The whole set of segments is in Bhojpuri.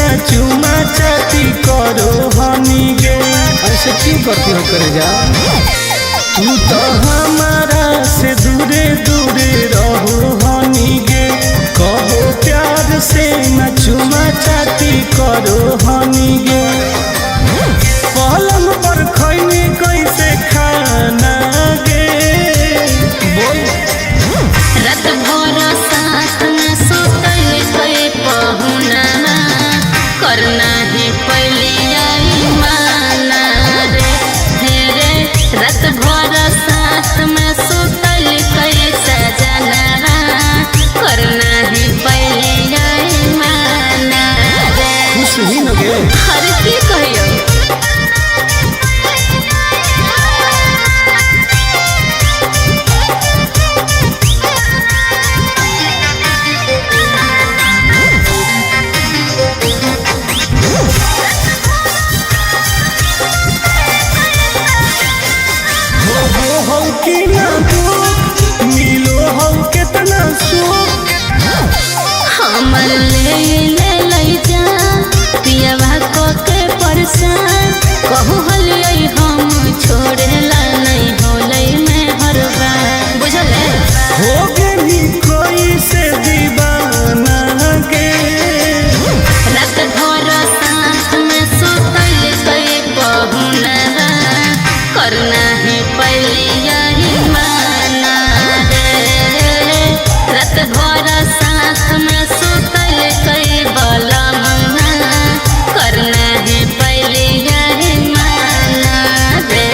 ना चुमा चाटी करो हनी गे। ऐसे क्यों करती हो करे जा? तू तो हमारा से दूरे दूरे रहो हनी गे। कहो प्यार से ना चुमा चाटी करो हनी गे। पलंग पर खैनी कैसे खाना गे। बोल रात भर साथ में सुतल कोई पहुना करना ही पहले आई माना रे। हेरे रात भर साथ में सुतल कोई सजना करना ही पहले आई माना रे। खुश ही न गे। हर की कहियो हमर ले जा पियवा को के परेशान कहू हलियै हम छोड़ेला नहीं होलै में हर बार बुझले हो गई कोई से दीवाना गे। रात भर साथ में सुतल कोई पहुना करना ही पहले यही माना रे। रात भर साथ में सुतल कोई बलम करना ही पहले यही माना रे।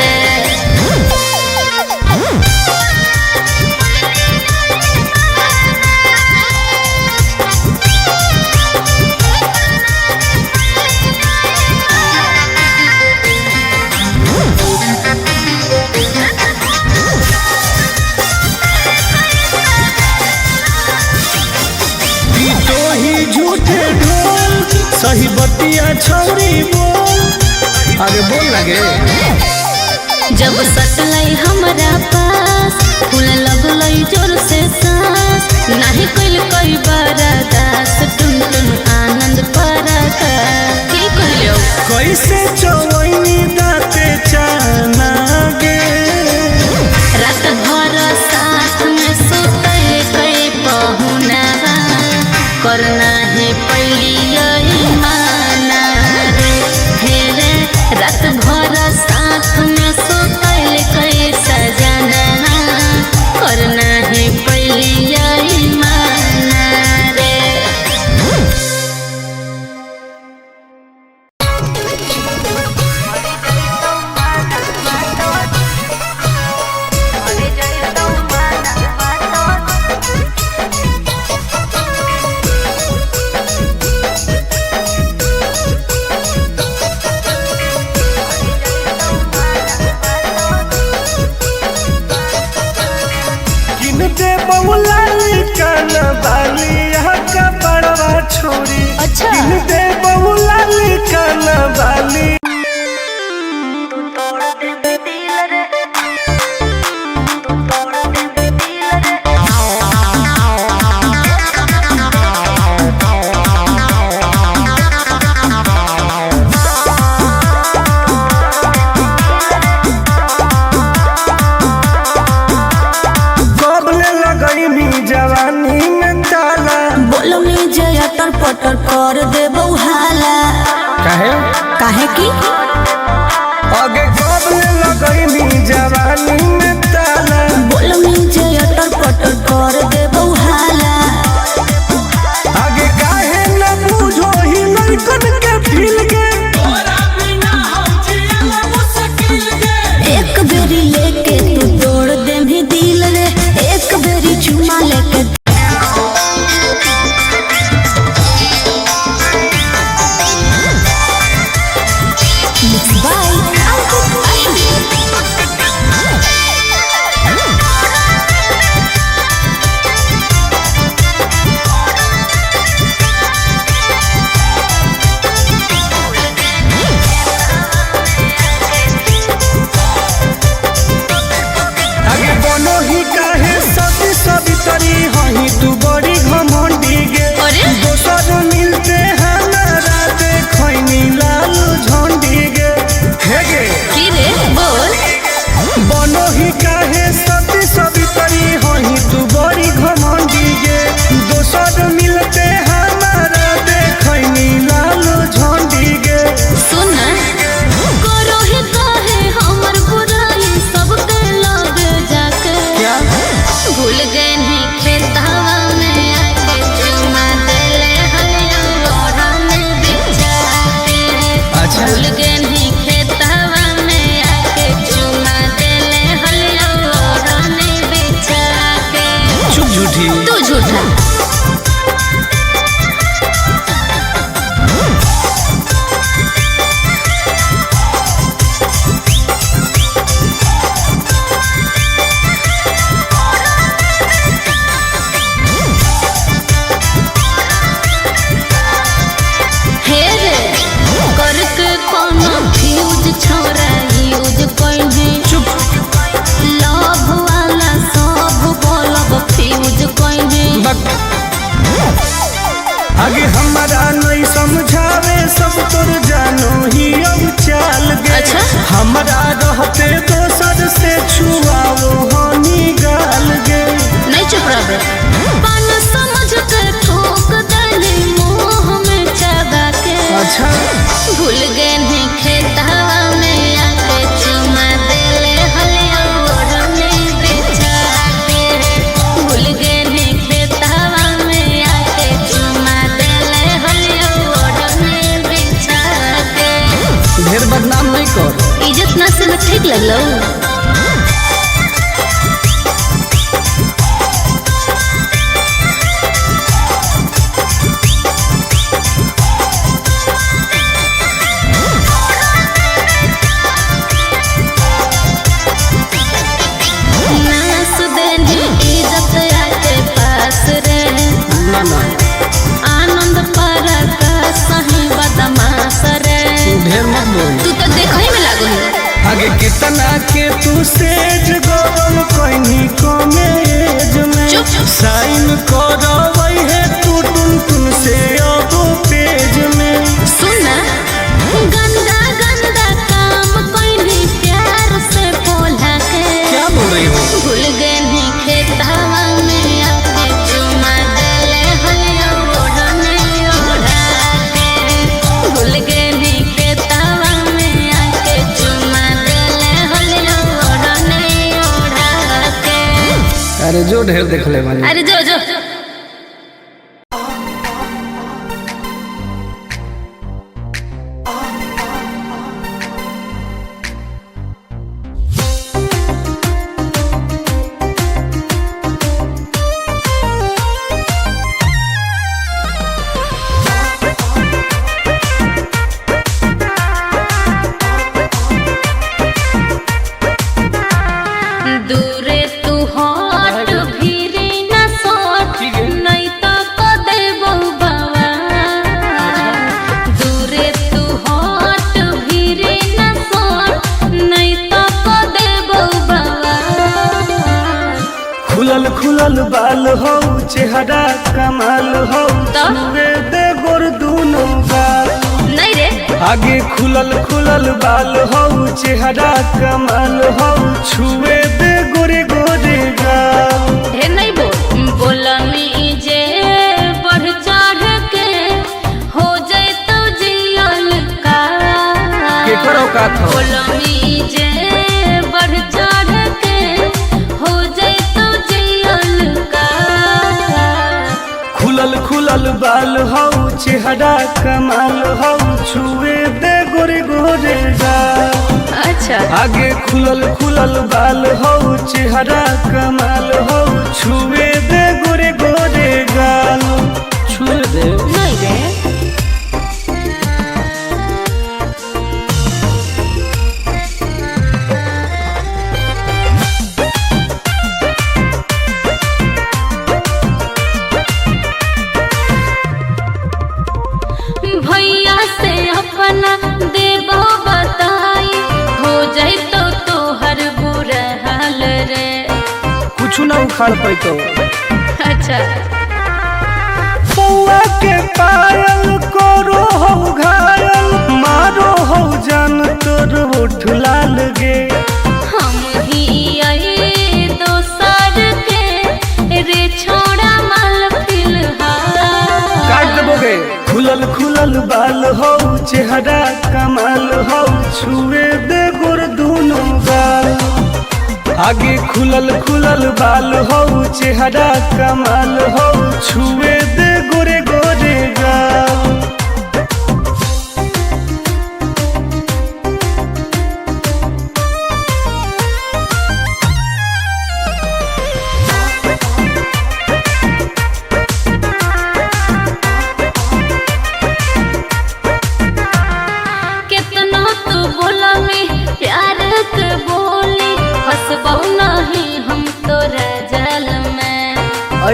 तो ही झूठे ढोल सही बतिया छौरी बोल। अरे बोल लगे। जब सटलै हमरा पास फूल लगलै जोर से सांस नहीं कइल कोई बरदास टुन टुन आनंद परका की कहियो कैसे चवैनी दाते चाना गे। रात भर साथ में सुतल कोई पहुना करना है पहली यही माना रे। हेरे रात भर साथ में सुतल कोई सजना करना है पहली यही माना रे। किन दे बउला काना बाली यहाँ का बड़वा छोरी। अच्छा। किन दे बउला काना बाली। कबले लगई मी जवानी में ताला। बोलो में जया तर पटर कर देबो हाला काहे? काहे की आगे कबले लगई मी जवानी में ताला। बोलो में जया तर पटर कर देबो हाला आगे काहे न बुझो ही लड़कन के फील के। एक बेरी लेके तू तोड़ दे भी दिल रे। एक बेरी चुमा लेके दोसर मिलते हमारा देखनी लालो झंडी गे। सुन करो ही काहे हमर बुराई सबके लगे जाके। क्या भूल गए नहीं खेतवा में आके चुमा देले हलिया ओढ़ा में बिछा के। अच्छा। भूल गए नहीं खेतवा में आके चुमा देले हलिया ओढ़ा में बिछा के। चुप झूठी। तू झूठा। हे रे करके कोनो फ्यूज छोरा यूज कइने। चुप। लव वाला सब बोलब फ्यूज कइने। आगे हमारा नहीं समझावे सब तोर जानो ही अब चाल गे। अच्छा। हमारा रहते दोसर से छुआओ हनी गाल गे। नहीं चुप रह। पान समझ के ठोक देली मुंह में चबा के। अच्छा। भूल गए नहीं खेतवा में आके चुमा देले हलिया ओढ़ने बिछा के। भूल गए नहीं खेतवा में आके चुमा देले हलिया ओढ़ने बिछा के। ढेर बदनाम नहीं कर। इज्जत ना से ठीक लगलो। नास देली इज्जत आके पास रे। ना ना आनंद पर का सही बदमाश रे। ढेर मत बोल। तू तो देखई में लागो है। आगे कितना के तू सेज गोल कहनी कॉमेज में। चुप। साइन करवई है तू टुन से अब पेज में। सुन गंदा गंदा काम कोइनी प्यार से बोला के। क्या बोल रही हो? भूल गए नहीं खेतवा में आके चुमा देले हलिया ओढ़ने ओढ़ा के। भूल गए नहीं खेतवा में आके चुमा देले हलिया ओढ़ने ओढ़ा के। अरे जो ढेर देख ले मानी। अरे जो जो दूरे तू हट भीरी न सोट नहीं तो को देबो बाबा। दूरे तू हट भीरी न सोट नहीं तो को देबो बाबा। खुलल खुलल बाल हो चेहरा कमाल हो तो? छुए दे गोर दूनो गाल। नहीं रे आगे खुलल खुलल बाल हो चेहरा कमाल हो छुए दे गोरे गोरे गाल। हे नहीं बोलमी जे बढ़ चढ़ के हो जाए तो जियल का। केकरो का था? बोलमी जे बढ़ चढ़ के हो जाए तो जियल का। खुलल खुलल बाल हो चेहरा कमाल हो छुए दे गोरे गोरे गाल। अच्छा आगे खुलल खुलल बाल हो चेहरा कमाल हो छुए दे गोरे गोरे गाल। छुए दे। नहीं रे भैया से अपना देबो बताई हो जाए तो तोहर बुरा हाल रे। कुछ ना उखाड़ पैतो। अच्छा पौआ के पायल करो हो घायल मारो हो जान तोर होठ लाल गे। हम ही आई दोसर के रे छोड़ा माल फिलहाल। खुलल बाल हो चेहरा कमाल हो छुए दे गोर दोनों गाल आगे खुलल बाल हो चेहरा कमाल हो छुए दे गोरे गोरे गाल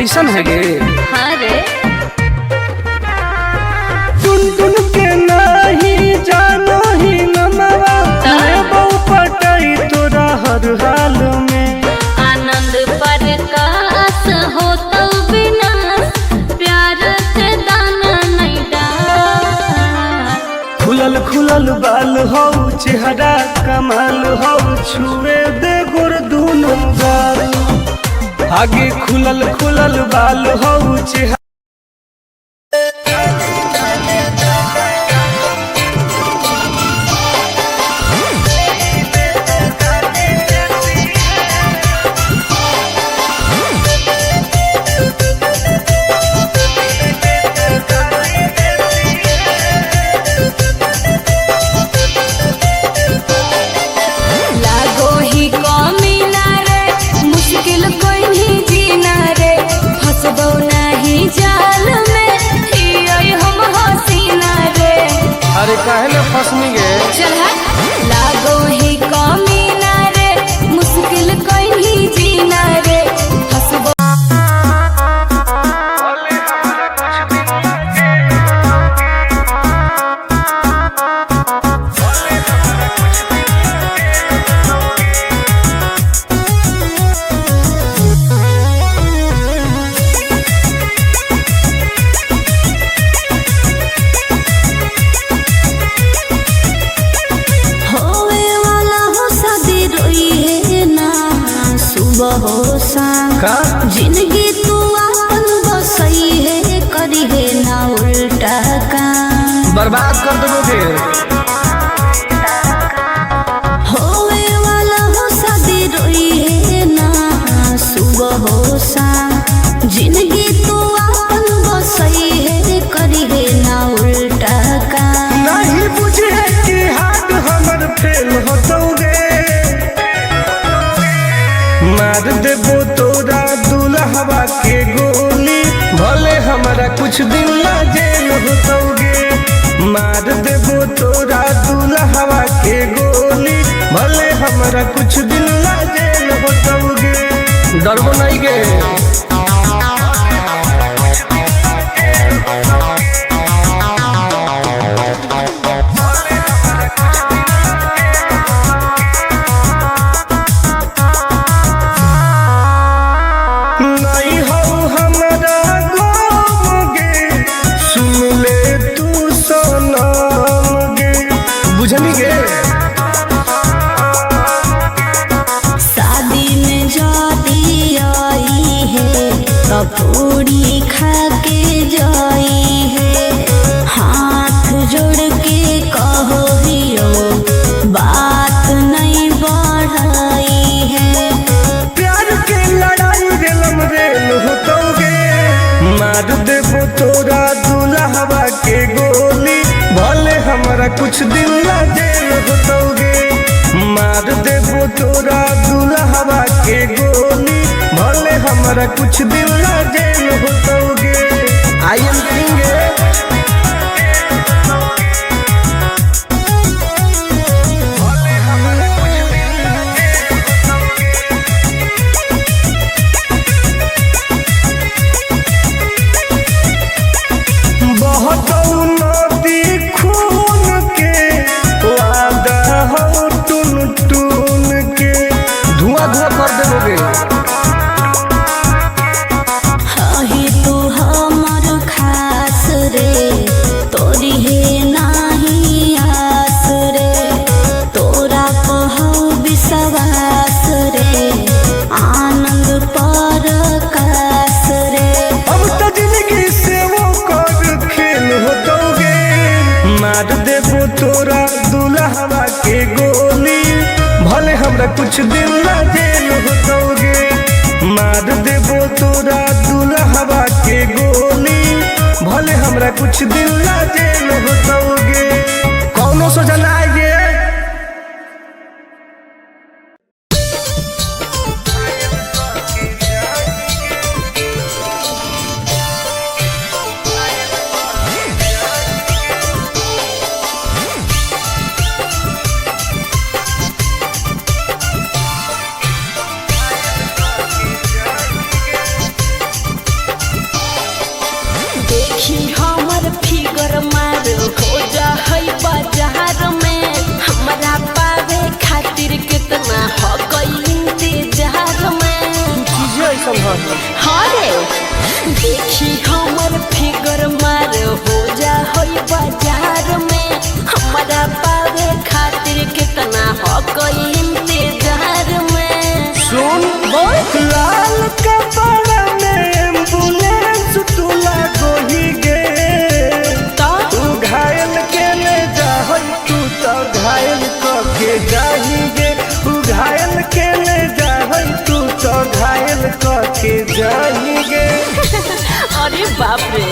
ऐसन है गे हाँ रे टुन टुन के नहीं जानो ही नमवा बहु पटाई तोरा हर हाल में आनंद प्रकाश हो तो विनाश प्यार के दाना नहीं डाल खुलल बाल हो चेहरा कमाल हो छुए दे गोर दोनों गाल आगे खुलल बाल हो चेहरा अरे काहे ना फसनी गे चल लागो ही कमीना रे मुश्किल कोई नहीं जीना रे हसबो का जिंदगी तू अपन बसई है करी है ना उल्टा काम बर्बाद कर दोगे होवे वाला हो शादी रोई है ना सुबह हो शाम जिंदगी तू अपन बसई है करी है ना उल्टा काम नहीं बुझे कि हाथ हमर फेल होतोगे मार देबो तोरा दुल्हवा के गोली भले हमारा कुछ दिन ला जेल होतोगे मार देबो तोरा दुल्हवा के गोली भले हमारा कुछ दिन ला जेल होतोगे डरबो नहीं गे बुझनी गे शादी में जाती आई है तो पूरी खा के जाई है हाथ जोड़ के कहो हियो बात नहीं बढ़ाई है प्यार के लड़ाई रेलम रेल होतोगे मार देबो तोरा दुल्हवा के गोली भले हमारा कुछ दिन ला जेल होतोगे मार देबो तोरा दुल्हवा के गोली भले हमारा कुछ दिन ला जेल होतोगे आई एम किंग धुआं कर देबोगे ही तू कुछ दिन ला जेल होतोगे, मार देबो तोरा दुल्हवा के गोली, भले हमरा कुछ दिन ला जेल होतोगे। कौनो सोचा ना आएगे। देखी हमर फिगर मार हो जा है बाजार में, हमरा पावे खातिर कितना हो गई इंतजार में। चीजें ऐसा हाँ रे, देखी हमर फिगर मार हो जा है बाजार में, हमरा पावे खातिर कितना हो गई इंतजार में। सुन बोल लाल कपड़ा में एम्बुलेंस तुला गोही गे, तो तू घायल के ले जाहई, तू तो घायल के जाही गे, तू घायल के ले जाहई, तू तो घायल के जाही गे। अरे बाप रे,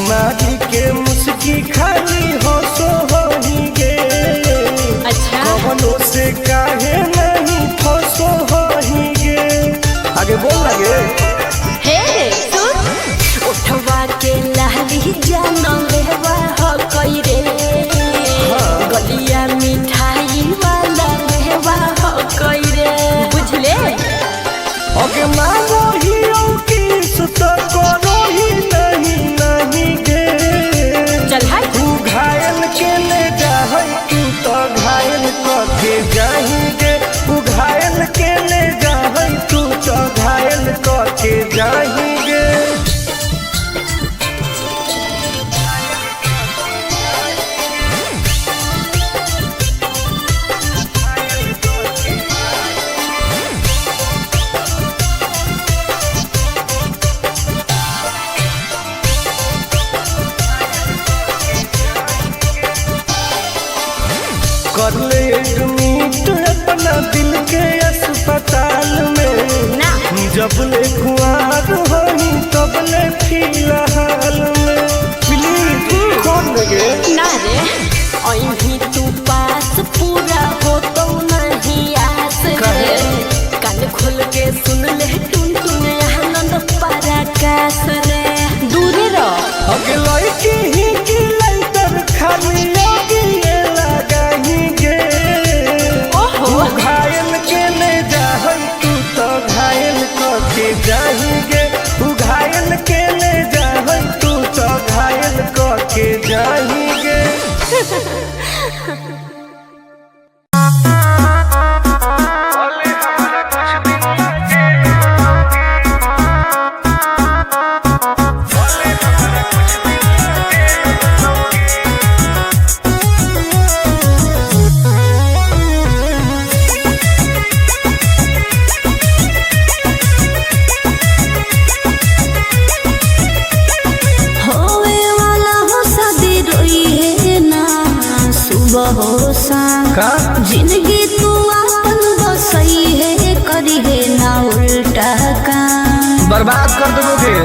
मारी के मुस्की खाली हो सो होही गे, अच्छा कवनो से काहे नहीं फसो होही गे। आगे बोल लगे हे सुन, उठवा के लाली जानो लेवा हो कोई रे, गलिया मिठाई वाला लेवा हो कोई रे, बुझले। अगे मांगो ही किस तो करो ही नहीं गे, चल हाय तू घायल के ले जाहई, तू तो घायल के जाही गे, तू घायल के ले जाहई, तू तो घायल के जाही गे। कर ले एडमिट अपना दिल के अस्पताल में, ना जब ले कुआर होही तब ले फिलहाल में। प्लीज कौन लगे ना रे, अहीं तू पास पूरा हो तो नहीं आस रे, कान खोल के सुन ले टुन टुन आनंद पराकाश रे, दूरी रह। अगे लड़की ही की लइटर खाली लगी लगाही गे, ओहो तू घायल के ले जाहई, तू तो घायल के जाही गे, तू घायल के ले जाहई, तू तो घायल के जाही गे। होवे वाला हो शादी रोई है ना, सुबह हो शाम का जिंदगी तू अपन बसई है, करी है ना उल्टा काम। बर्बाद कर देबो फिर।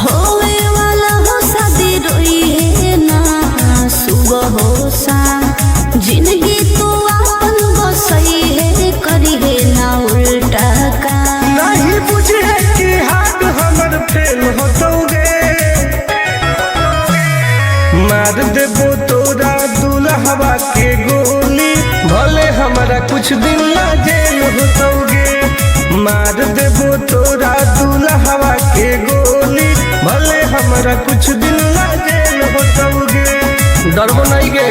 होवे वाला हो शादी रोई है ना, सुबह हो शाम जिंदगी तू अपन बसई है, करी है ना उल्टा काम। नहीं बुझे कि हाथ हमर फेल होतोगे, मार देबो तोरा दुल्हवा के गोली, भले हमरा कुछ दिन ला जेल होतोगे, मार देबो तोरा दुल्हवा के गोली, भले हमरा कुछ दिन ला जेल होतोगे। डरबो नहीं गे।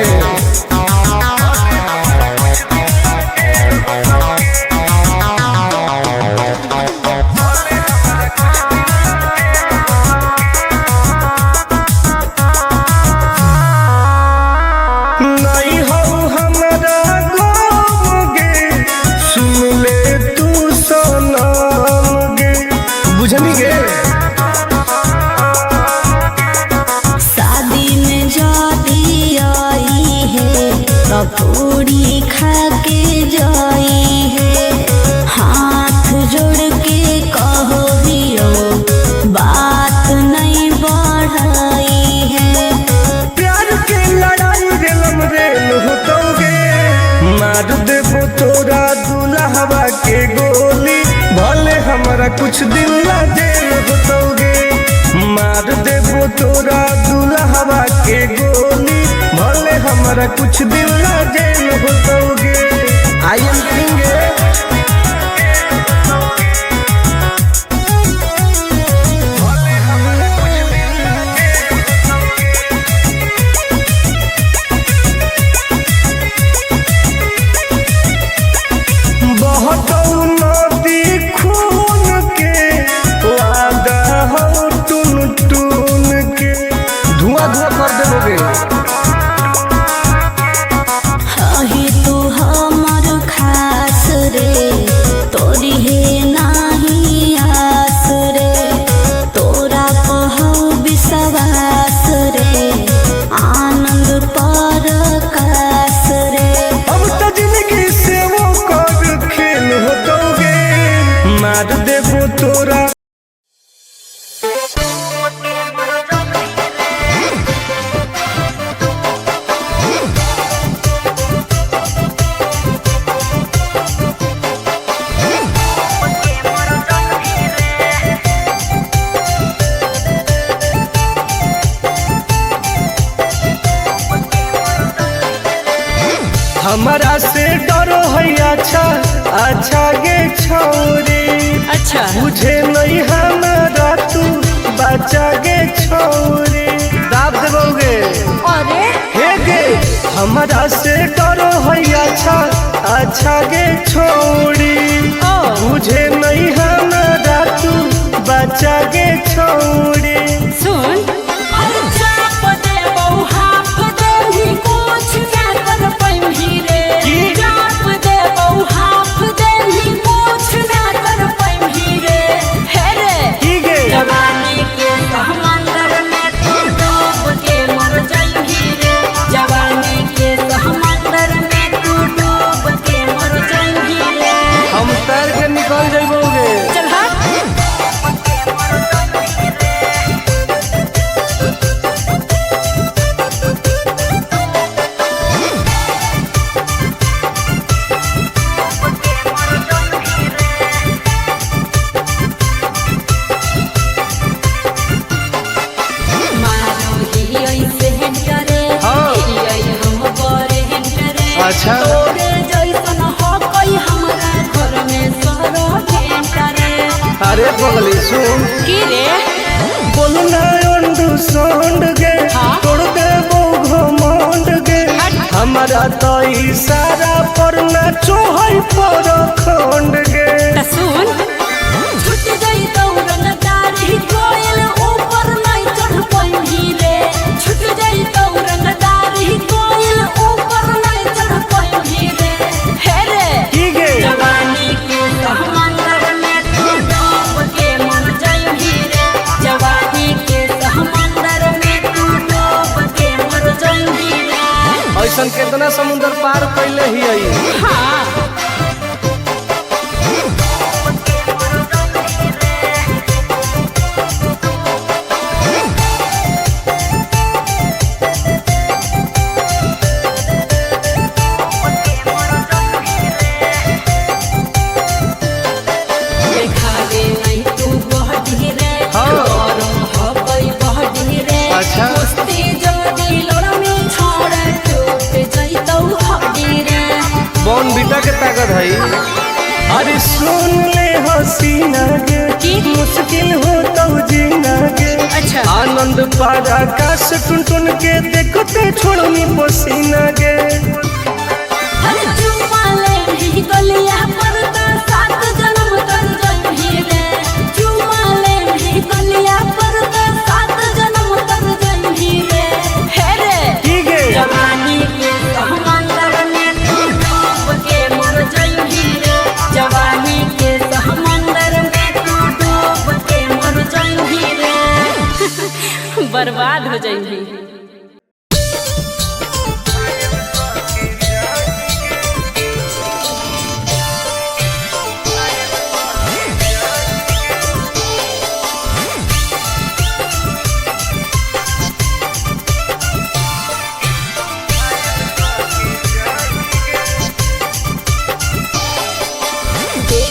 जाई है। हाथ जोड़ के कहो हियो बात नहीं बढ़ाई है। प्यार के लड़ाई रेलम रेल होतोगे, मार देबो तोरा दुल्हवा के गोली, भले हमारा कुछ दिन ला जेल होतोगे। मार देबो तोरा दुल्हवा के गोली, भले हमारा कुछ दिन ला जेल होतोगे। आई एम किंग मार देबो तोरा। हमारा से डरो है अच्छा अच्छा गे छोरी, अच्छा मुझे नहीं हमारा तू बचा गे छोरी। दाब देबोगे अरे हे गे, हमारा से डरो है अच्छा अच्छा गे छोरी, मुझे नहीं हमारा तू बचा गे छोरी। सुन निकल जाइबोगे। चल अच्छा अरे बगली सुन की रे बोलना अंडू सोंड गे, तोड़ देबो घमंड गे, हमारा तो इशारा पर नाचो है पर खंड गे। सुन छुट गई दौरनदारी कोयल ऊपर नहीं चढ़ पाई रे, छुट गई दौरनदारी कोयल ऊपर नहीं चढ़ पाई रे। हे रे की गे जवानी के समंदर में तू डूब के मर जाई रे, जवानी के समंदर में तू डूब के मर जाई रे। ऐसन कितना समुद्र पार कैले ही आई। हाँ अच्छा बॉन बीटा के ताकत है। अरे सुन ले हसीना गे, मुश्किल हो तो जीना गे। अच्छा आनंद पार आकाश टुन टुन के देखते छोड़नी पसीना गे। जवानी के समंदर में तू डूब के मर जाई रे, जवानी के समंदर में तू डूब के मर जाई रे। बर्बाद हो जाई।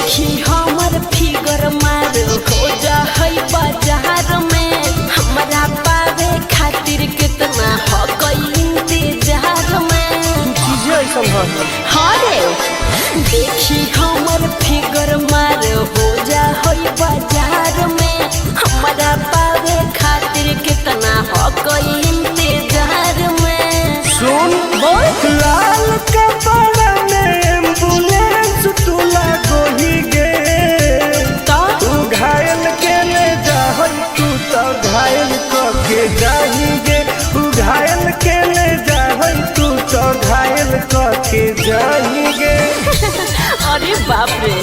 देखी हमर फिगर मार हो जा है बाजार में हमरा पावे खातिर कितना हो गई इंतजार में चीजें ऐसा है। हाँ रे देखी हमर फिगर मार हो जा है बाजार में हमरा पावे खातिर कितना हो गई इंतजार में सुन बोल लाल कपड़ा में एम्बुलेंस तुला गोही गे तो तू घायल के ले जाहन तू तो घायल के जाही गे तू घायल के ले जाहन तू तो घायल के जाही गे अरे बाप रे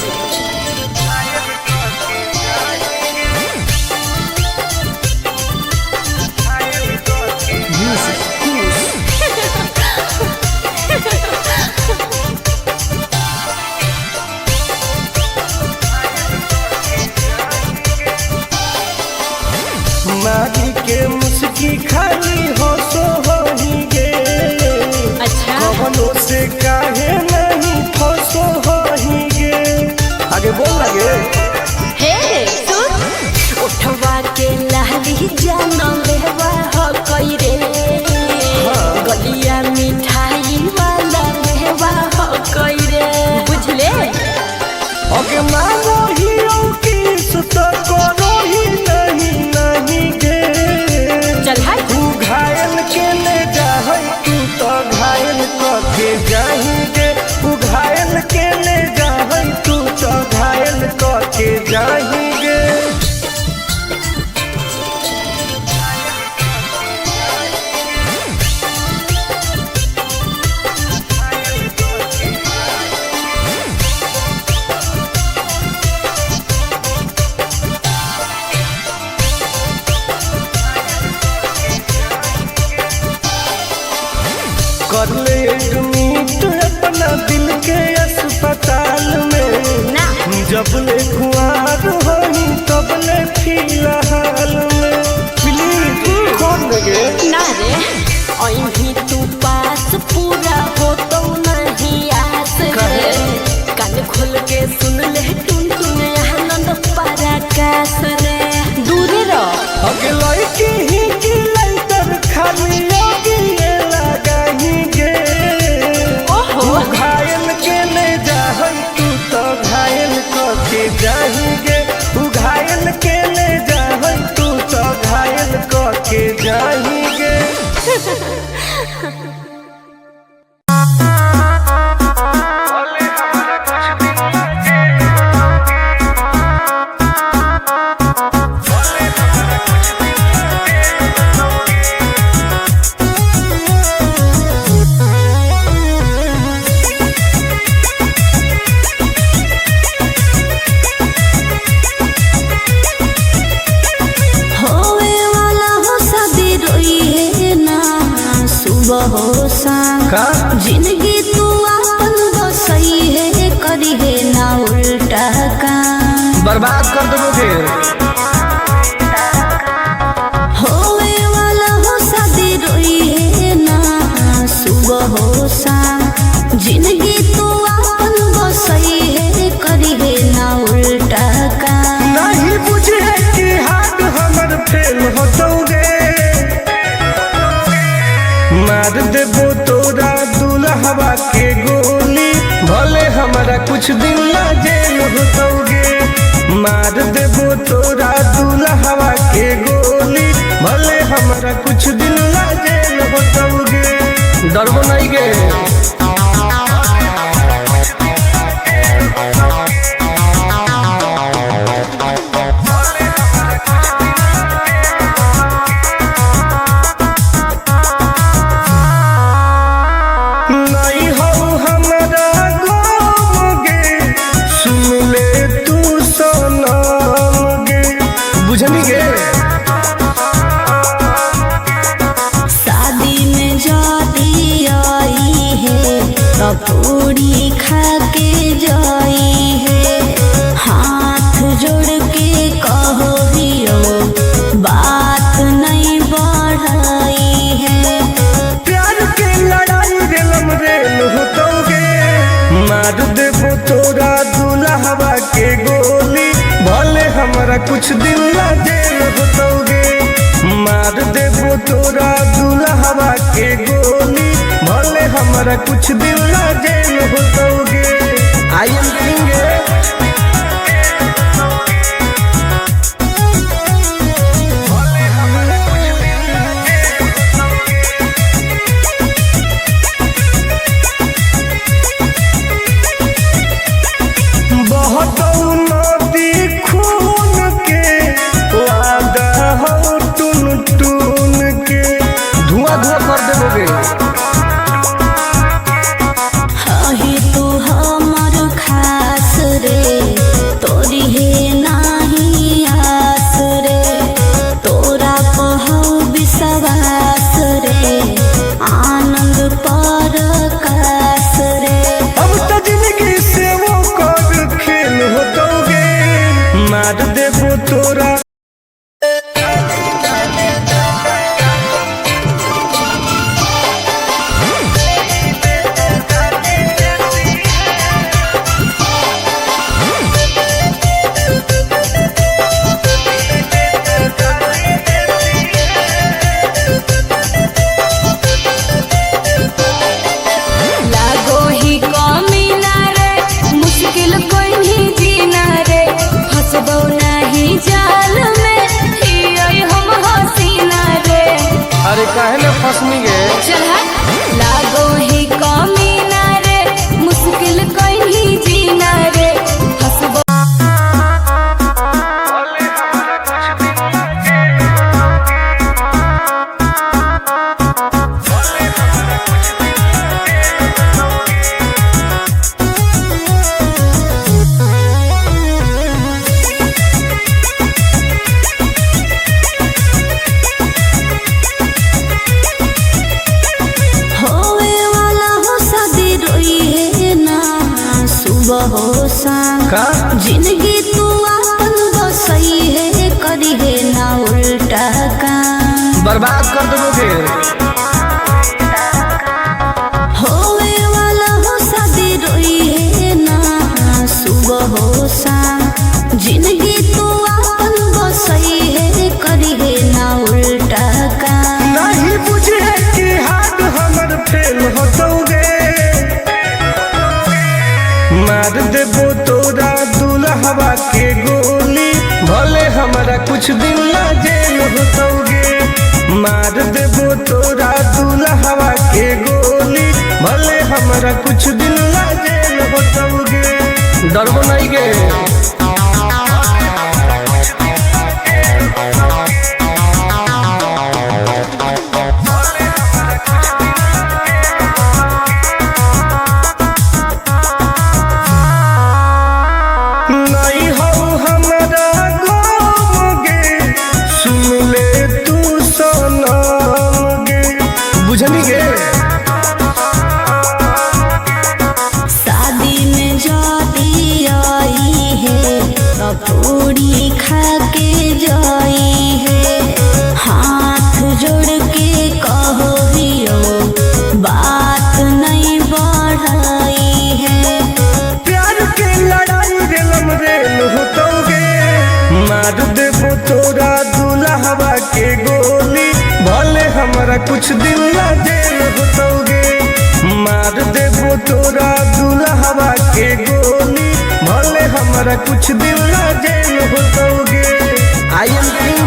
मारी के मुस्की खाली हो सो होही गे अच्छा कवनों से काहे नहीं फसो होही गे आगे बोल लगे हे सुन उठवा के लाली जाना लेवा हो कोई रे गलिया मिठाई वाला लेवा हो कोई रे बुझले अगे मानो ही की सुत करो ही नहीं गे चल हाय तू घायल के ले जाहै तू तो घायल के जाही गे तू घायल के ले जाहै तू तो घायल के जाही गे कर ले एडमिट अपना दिल के अस्पताल में ना जब ले खुआर होही तब ले फिलहाल में प्लीज खोल लगे ना रे अहीं तू पास पूरा हो तो नहीं आस रे कान खोल के सुन ले टुन टुन आनंद पराकाश रे दूर रह अगे लड़की ही की लइटर खाली लगी लगाही गे ओहो तू घायल के ले जाहै तू तो घायल के जाही गे तू घायल के ले जाहै तू तो घायल के जाही गे होवे वाला हो शादी रोई है ना सुबह हो शाम का जिंदगी तू अपन बसई है करी है ना उल्टा काम बर्बाद कर दोगे होवे वाला हो शादी रोई है ना सुबह हो शाम जिंदगी तू अपन बसई है करी है ना उल्टा काम नहीं बुझे कि हाथ हमर फेल होतोगे मार देबो तोरा दुल्हवा के गोली भले हमारा कुछ दिन ला जेल होतोगे मार देबो तोरा दुल्हवा के गोली भले हमारा कुछ दिन ला जेल होतोगे डरबो नहीं गे नहीं हो हमारा गोगे सुन ले तू सनम गे बुझनी गे शादी में जाती आई है तो पूरी खा के जाई है हाथ जोड़ के कहो हियो बात नहीं बढ़ाई है प्यार के लड़ाई रेलम रेल होतोगे मार देबो तोरा दुल्हवा के हमारा कुछ दिन ला जेल होतोगे, मार देबो तोरा दुल्हवा के गोली, भले हमारा कुछ दिन ला जेल होतोगे। आई एम किंग कर देबोगे। हही तू हमर खास रे, तोरी हे नाही आस रे, तोरा कहू विश्वास रे, आनंद परकाश रे। अब तो जिंदगी से वो कर खेल होतोगे, मार देबो तोरा। अरे काहे ना फसनी गे, चल हट। लागो ही कमीना रे, मुश्किल कहीं जीना रे, हंसबो। हो का जिंदगी तू अपन बसई है, करी है ना उल्टा काम, बर्बाद कर देबोगे। होवे वाला हो शादी रोई है ना सुबह हो शाम, जिंदगी तू अपन बसई है, करी है ना उल्टा काम। नहीं बुझे कि हाथ हमर फेल होतोगे, मार देबो तोरा दुल्हवा के गोली, भले हमारा कुछ दिन ला जेल होतोगे, मार देबो तोरा दुल्हवा के गोली, भले हमारा कुछ दिन ला जेल होतोगे। डरबो नहीं गे। नहीं हो हमारा गोगे, सुन ले तू सनम गे, बुझनी गे। शादी में जाती आई है, पूरी खा के जाई है, हाथ जोड़ के कहो हियो, बात नहीं बढ़ाई है। प्यार के लड़ाई रेलम रेल होतोगे, मार देबो तोरा दुल्हवा के गोली, भले हमारा कुछ दिन ला जेल होतोगे, मार देबो तोरा दुल्हवा के गोली, भले हमारा कुछ दिन ला जेल होतोगे। आई एम किंग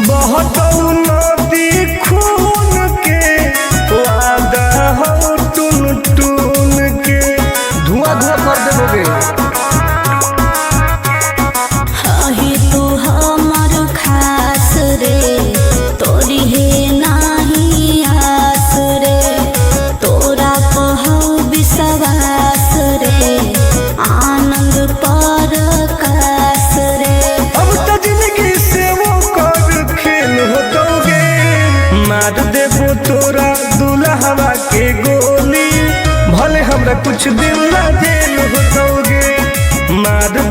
बहुत नदी खून के वादा हो टून टून के, धुआं धुआं कर देबोगे। हही तू हमर खास रे,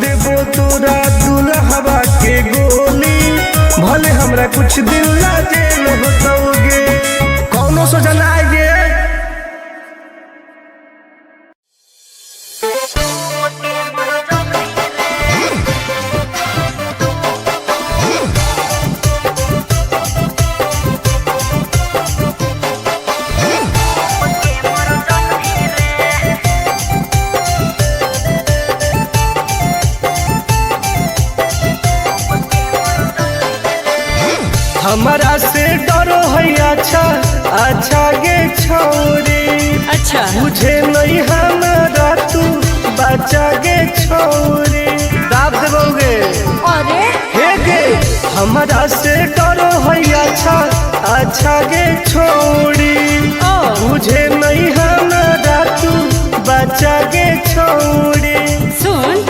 देबो तोरा दुल्हवा के गोली, भले हमरा कुछ दिन ला जेल होतोगे, कौनो सोचा ना आएगे। हमारा से डरो है अच्छा अच्छा गे छोरी, अच्छा मुझे नहीं हमारा तू बचा गे छोरी, दाब देबोगे अरे हे गे। हमारा से डरो है अच्छा अच्छा गे छोरी, मुझे नहीं हमारा तू बचा गे छोरी। सुन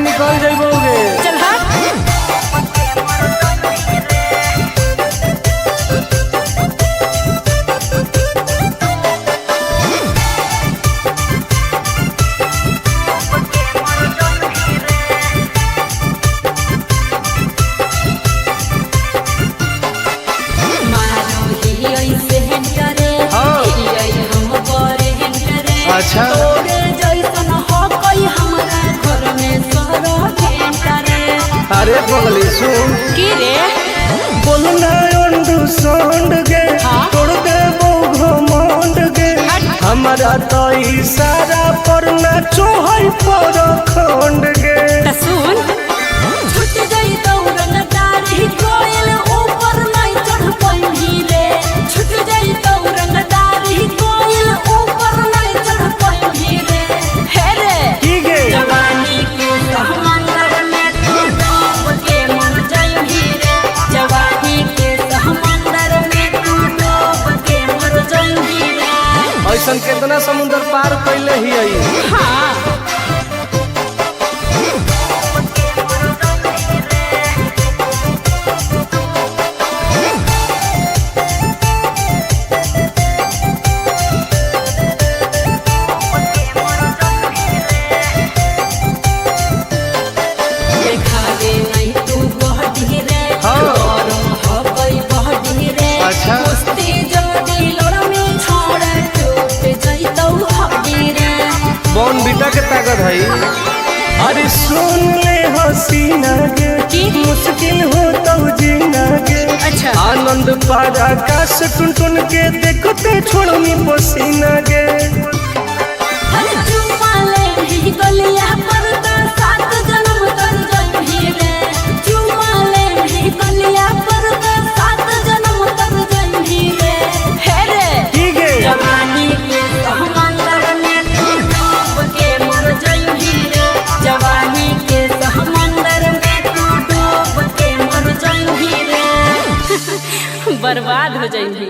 निकल जाइबोगे। चल अच्छा अरे बगली सुन की रे बोलना अंडू सोंड गे, तोड़ दे घमंड गे, हमारा तो इशारा पर नाचो है पर खंड गे। सुन छूट गई दौड़न दाढ़ी कोयल ऊपर नहीं चढ़ पाई रे, छूट गई दौड़न दाढ़ी कोयल ऊपर नहीं चढ़ पाई रे, हे रे की गे जवानी के समंदर में तू डूब के मर जाएगी रे, जवानी के समंदर में तू डूब के मर जाएगी रे। ऐसा कितना समुद्र पार कैले ही आई। हाँ अच्छा बॉन बीटा के ताकत है। अरे सुन ले हसीना गे, मुश्किल हो तो जीना गे, अच्छा आनंद पारा आकाश टुन टुन के देखते छोड़नी पसीना गे। गलिया पर तो 7 जन्म कर गई रे, चुमा ले गलिया पर तो 7 जन्म कर गई रे, हे रे की गे जवानी के समंदर में तू डूब के मर जाएगी रे, जवानी के समंदर में तू डूब के मर जाएगी रे, बर्बाद हो जाएगी।